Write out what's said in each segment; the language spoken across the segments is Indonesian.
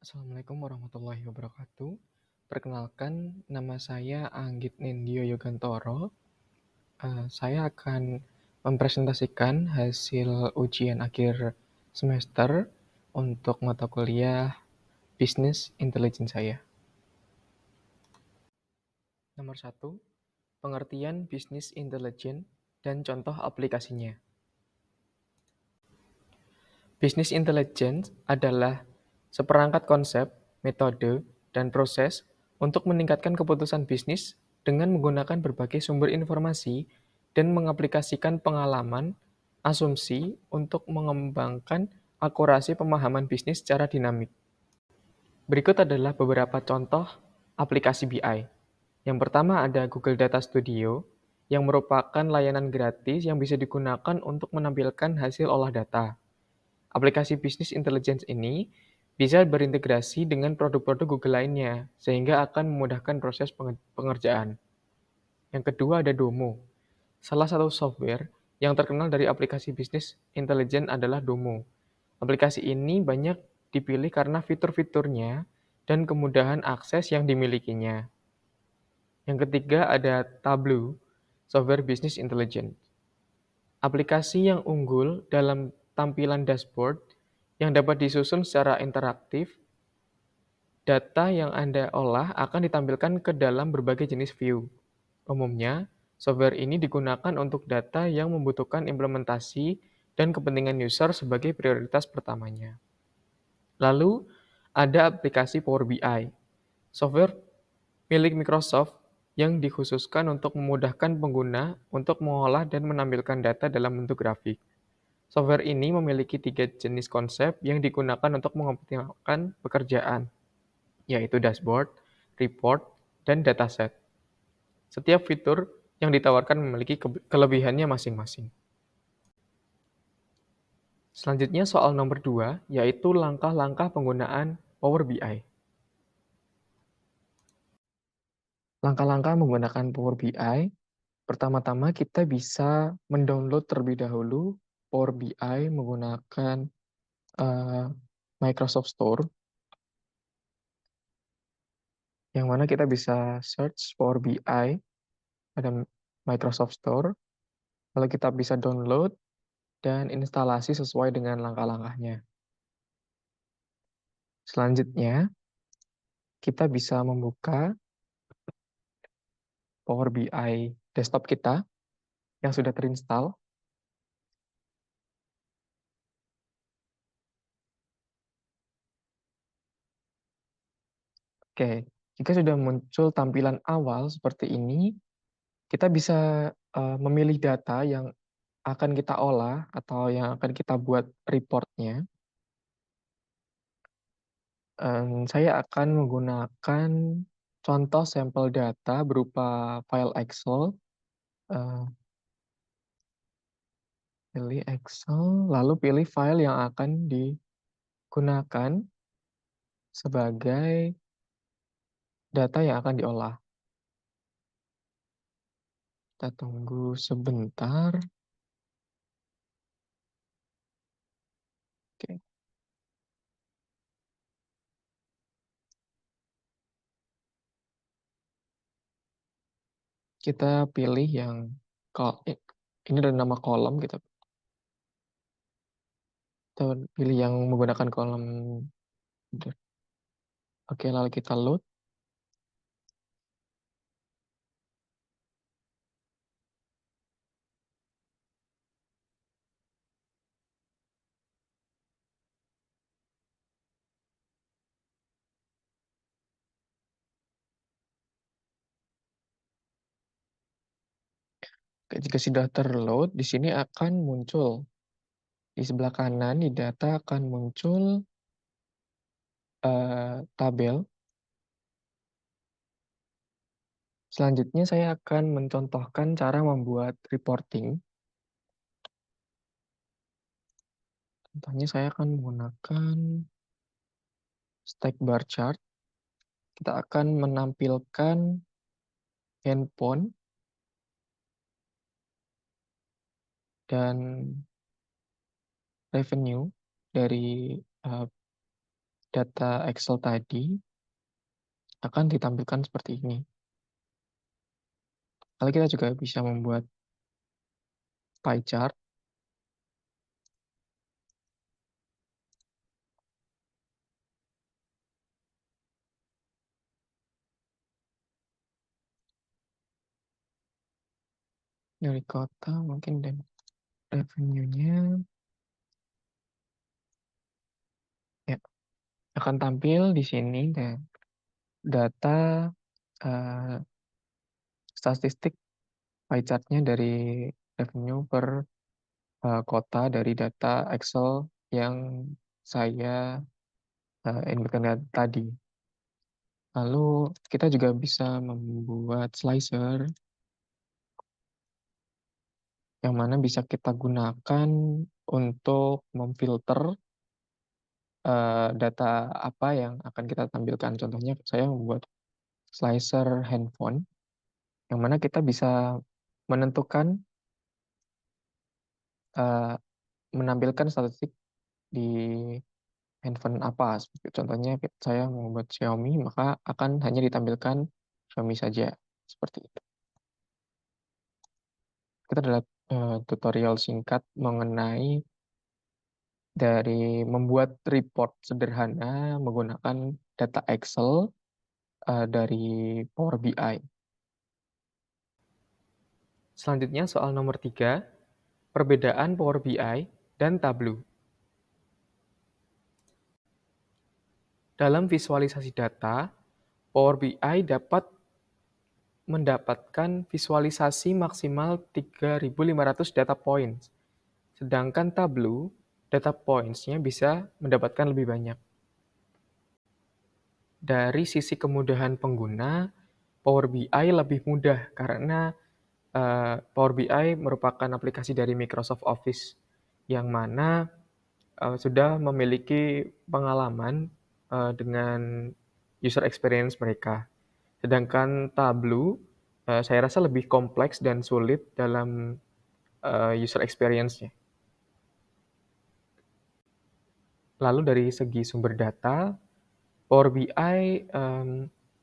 Assalamualaikum warahmatullahi wabarakatuh. Perkenalkan, nama saya Anggit Nindyo Yogantoro. Saya akan mempresentasikan hasil ujian akhir semester untuk mata kuliah Business Intelligence saya. Nomor 1, pengertian Business Intelligence dan contoh aplikasinya. Business Intelligence adalah seperangkat konsep, metode, dan proses untuk meningkatkan keputusan bisnis dengan menggunakan berbagai sumber informasi dan mengaplikasikan pengalaman, asumsi untuk mengembangkan akurasi pemahaman bisnis secara dinamik. Berikut adalah beberapa contoh aplikasi BI. Yang pertama ada Google Data Studio, yang merupakan layanan gratis yang bisa digunakan untuk menampilkan hasil olah data. Aplikasi bisnis intelligence ini bisa berintegrasi dengan produk-produk Google lainnya, sehingga akan memudahkan proses pengerjaan. Yang kedua ada Domo. Salah satu software yang terkenal dari aplikasi bisnis intelligence adalah Domo. Aplikasi ini banyak dipilih karena fitur-fiturnya dan kemudahan akses yang dimilikinya. Yang ketiga ada Tableau, software business intelligence. Aplikasi yang unggul dalam tampilan dashboard yang dapat disusun secara interaktif, data yang Anda olah akan ditampilkan ke dalam berbagai jenis view. Umumnya, software ini digunakan untuk data yang membutuhkan implementasi dan kepentingan user sebagai prioritas pertamanya. Lalu, ada aplikasi Power BI, software milik Microsoft yang dikhususkan untuk memudahkan pengguna untuk mengolah dan menampilkan data dalam bentuk grafik. Software ini memiliki 3 jenis konsep yang digunakan untuk mengoptimalkan pekerjaan, yaitu dashboard, report, dan dataset. Setiap fitur yang ditawarkan memiliki kelebihannya masing-masing. Selanjutnya soal nomor 2, yaitu langkah-langkah penggunaan Power BI. Langkah-langkah menggunakan Power BI, pertama-tama kita bisa mendownload terlebih dahulu Power BI menggunakan eh, Microsoft Store, yang mana kita bisa search Power BI pada Microsoft Store, lalu kita bisa download dan instalasi sesuai dengan langkah-langkahnya. Selanjutnya, kita bisa membuka Power BI desktop kita yang sudah terinstall. Oke, jika sudah muncul tampilan awal seperti ini, kita bisa memilih data yang akan kita olah atau yang akan kita buat reportnya. Saya akan menggunakan contoh sampel data berupa file Excel. Eh, Pilih Excel, lalu pilih file yang akan digunakan sebagai data yang akan diolah. Kita tunggu sebentar. Oke, kita pilih yang ini ada nama kolom, kita pilih yang menggunakan kolom. Oke, lalu kita load. Oke, jika sudah terload, di sini akan muncul di sebelah kanan di data akan muncul tabel. Selanjutnya saya akan mencontohkan cara membuat reporting. Contohnya saya akan menggunakan stack bar chart. Kita akan menampilkan handphone dan revenue dari data Excel tadi akan ditampilkan seperti ini. Lalu kita juga bisa membuat pie chart dari kota mungkin dan revenue-nya ya akan tampil di sini dan data eh, statistik pie chart-nya dari revenue per kota dari data Excel yang saya inputkan tadi. Lalu kita juga bisa membuat slicer yang mana bisa kita gunakan untuk memfilter data apa yang akan kita tampilkan. Contohnya saya membuat slicer handphone yang mana kita bisa menentukan eh, menampilkan statistik di handphone apa. Contohnya saya membuat Xiaomi maka akan hanya ditampilkan Xiaomi saja seperti itu. Kita adalah tutorial singkat mengenai dari membuat report sederhana menggunakan data Excel dari Power BI. Selanjutnya soal nomor 3, perbedaan Power BI dan Tableau. Dalam visualisasi data, Power BI dapat mendapatkan visualisasi maksimal 3.500 data points, sedangkan Tableau data points-nya bisa mendapatkan lebih banyak. Dari sisi kemudahan pengguna, Power BI lebih mudah karena Power BI merupakan aplikasi dari Microsoft Office yang mana sudah memiliki pengalaman dengan user experience mereka. Sedangkan Tableau saya rasa lebih kompleks dan sulit dalam user experience-nya. Lalu dari segi sumber data, Power BI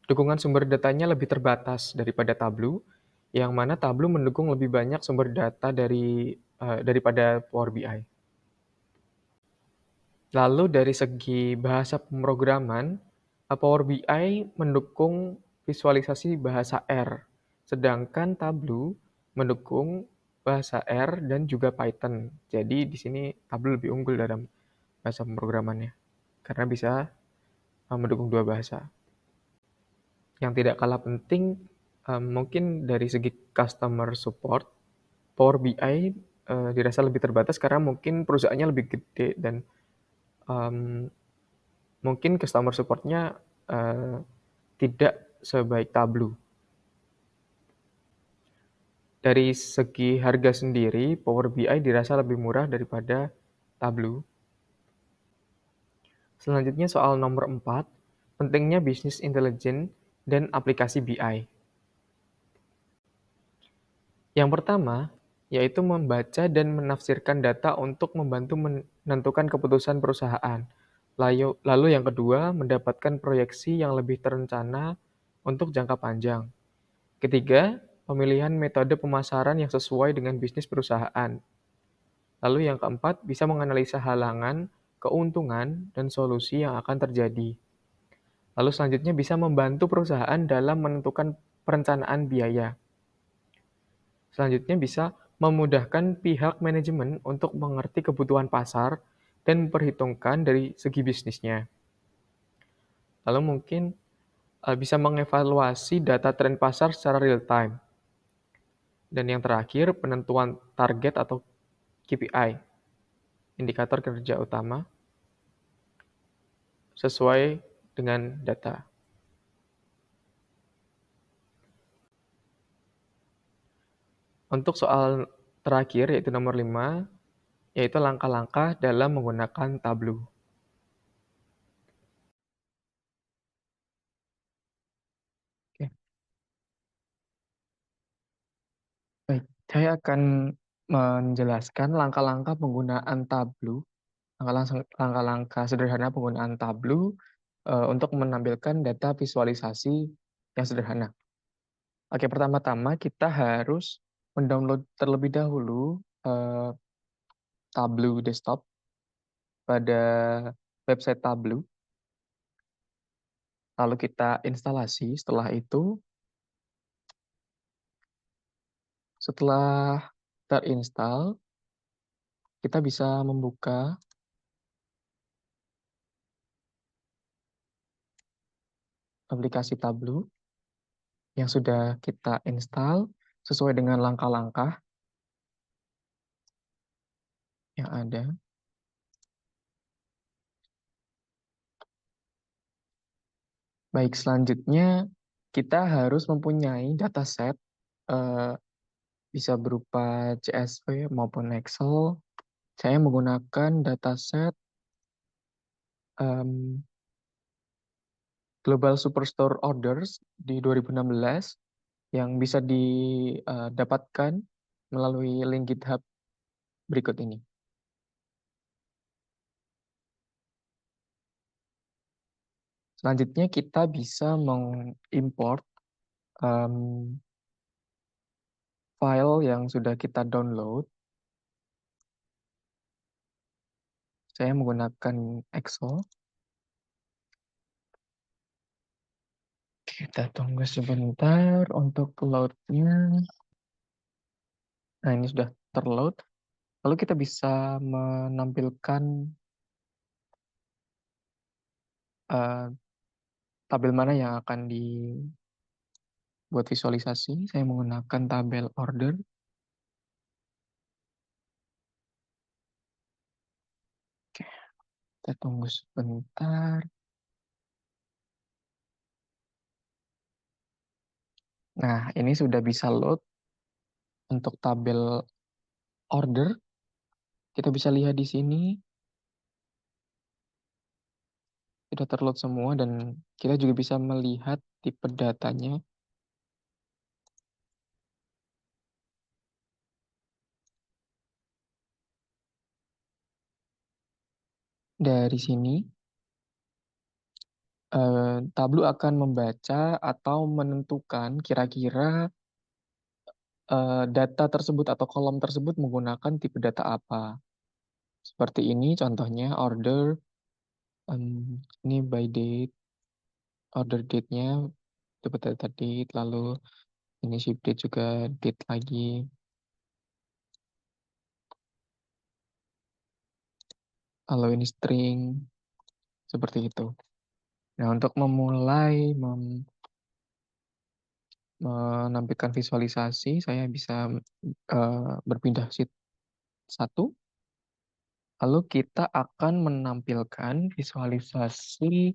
dukungan sumber datanya lebih terbatas daripada Tableau, yang mana Tableau mendukung lebih banyak sumber data daripada Power BI. Lalu dari segi bahasa pemrograman, Power BI mendukung visualisasi bahasa R, sedangkan Tableau mendukung bahasa R dan juga Python. Jadi di sini Tableau lebih unggul dalam bahasa pemrogramannya, karena bisa mendukung dua bahasa. Yang tidak kalah penting, mungkin dari segi customer support, Power BI dirasa lebih terbatas karena mungkin perusahaannya lebih gede dan um, mungkin customer support-nya tidak sebaik Tableau. Dari segi harga sendiri, Power BI dirasa lebih murah daripada Tableau. Selanjutnya soal nomor 4, pentingnya bisnis intelijen dan aplikasi BI. Yang pertama, yaitu membaca dan menafsirkan data untuk membantu menentukan keputusan perusahaan. Lalu yang kedua, mendapatkan proyeksi yang lebih terencana untuk jangka panjang. Ketiga, pemilihan metode pemasaran yang sesuai dengan bisnis perusahaan. Lalu yang keempat, bisa menganalisa halangan, keuntungan, dan solusi yang akan terjadi. Lalu selanjutnya bisa membantu perusahaan dalam menentukan perencanaan biaya. Selanjutnya bisa memudahkan pihak manajemen untuk mengerti kebutuhan pasar dan memperhitungkan dari segi bisnisnya. Lalu mungkin bisa mengevaluasi data tren pasar secara real time. Dan yang terakhir, penentuan target atau KPI, indikator kinerja utama, sesuai dengan data. Untuk soal terakhir, yaitu nomor 5, yaitu langkah-langkah dalam menggunakan Tableau. Oke, baik. Saya akan menjelaskan langkah-langkah penggunaan Tableau Langkah-langkah sederhana penggunaan Tableau untuk menampilkan data visualisasi yang sederhana. Oke, pertama-tama kita harus mendownload terlebih dahulu Tableau Desktop pada website Tableau. Lalu kita instalasi. Setelah terinstall, kita bisa membuka aplikasi Tableau yang sudah kita install sesuai dengan langkah-langkah yang ada. Baik, selanjutnya kita harus mempunyai dataset, eh, bisa berupa CSV maupun Excel. Saya menggunakan dataset em, Global Superstore Orders di 2016 yang bisa didapatkan melalui link GitHub berikut ini. Selanjutnya kita bisa mengimport em, file yang sudah kita download. Saya menggunakan Excel. Kita tunggu sebentar untuk load-nya. Nah, ini sudah terload. Lalu kita bisa menampilkan eh, tabel mana yang akan dibuat visualisasi. Saya menggunakan tabel order. Oke, kita tunggu sebentar. Nah, ini sudah bisa load untuk tabel order. Kita bisa lihat di sini sudah terload semua dan kita juga bisa melihat tipe datanya dari sini. Tableau akan membaca atau menentukan kira-kira data tersebut atau kolom tersebut menggunakan tipe data apa. Seperti ini contohnya order, ini by date, order date-nya tipe data date, lalu ini ship date juga date lagi, lalu ini string, seperti itu. Nah, untuk memulai menampilkan visualisasi, saya bisa berpindah sheet 1. Lalu kita akan menampilkan visualisasi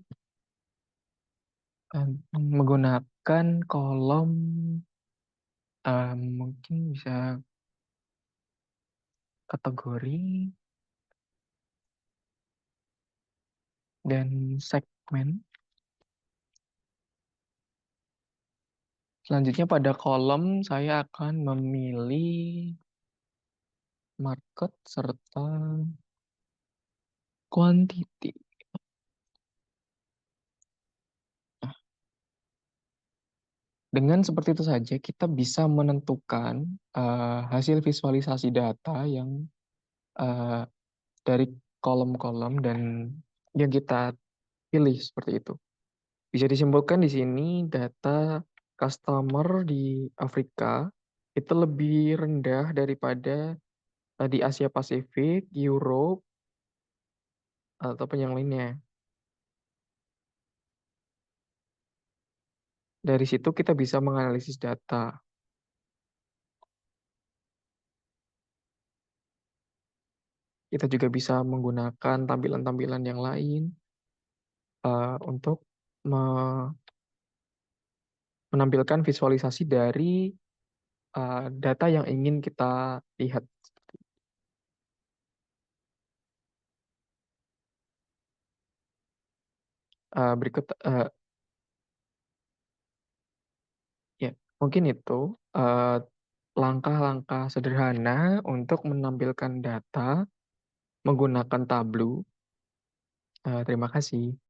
menggunakan kolom, mungkin bisa kategori dan segmen. Selanjutnya pada kolom saya akan memilih market serta quantity. Dengan seperti itu saja kita bisa menentukan hasil visualisasi data yang eh, dari kolom-kolom dan yang kita pilih seperti itu. Bisa disimpulkan di sini data customer di Afrika itu lebih rendah daripada di Asia Pasifik, Europe, ataupun yang lainnya. Dari situ kita bisa menganalisis data. Kita juga bisa menggunakan tampilan-tampilan yang lain untuk menampilkan visualisasi dari data yang ingin kita lihat. Berikut ya, mungkin itu langkah-langkah sederhana untuk menampilkan data menggunakan Tableau. Terima kasih.